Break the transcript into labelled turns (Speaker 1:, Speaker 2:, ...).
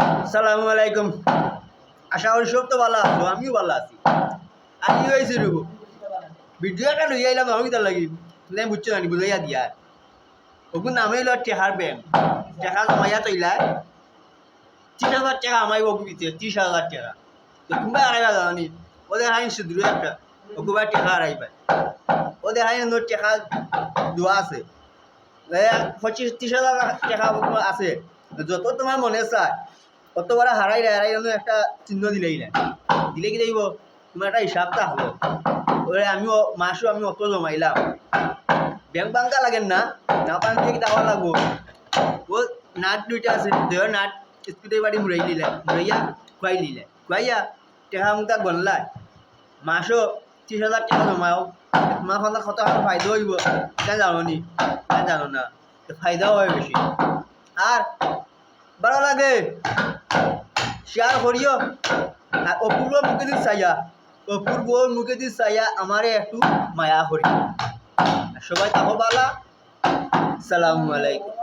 Speaker 1: আসসালামু আলাইকুম। আশা করি সব তো ভালো আছো, আমিও ভালো আছি। আমি হয়েছি রুবু ভিডিও একটা লইয়া আইলাম আমি তার লাগি তুমি বুঝছো জানি বুঝাইয়া দিয়া ওগুন নামে হইল টেহার ব্যাংক টেকা জমাইয়া তৈলায় ৩০০০ টাকা আমায় ওগু দিতে ৩০০০০ টাকা। তো তোমরা আড়াইবা জানি ওদের হাইন শুধু একটা ওগুবার টেকা আড়াইবা ওদের হাইন টেকা দোয়া আছে ২৫-৩০ হাজার টাকা আছে। যত তোমার মনে চায় কত বড় হারাইলে একটা চিহ্ন দিলেই না দিলে কি দেখব তোমার একটা হিসাবটা হলো ওরে আমিও মাসও আমি অত জমাইলাম ব্যাংক বাঙ্কা লাগেন না না পান থেকে দেওয়া লাগবো। ও নাট দুইটা আছে দেওয়ার নাট স্কুটির বাড়ি মুড়াই নিলে মুড়াইয়া খুয়াইয়া টেকা মুখটা গনলায় মাসও ৩০,০০০ টাকা জমাও তোমার কথা কত ফায়দা হইব কেন জানো নি কেন জানো না ফায়দাও হয় বেশি আর ভালো লাগে শেয়ার করিও। আর অপূর্ব মুখে দিস চাইয়া আমারে একটু মায়া করি। সবাই তাহো বালা। সালামু আলাইকুম।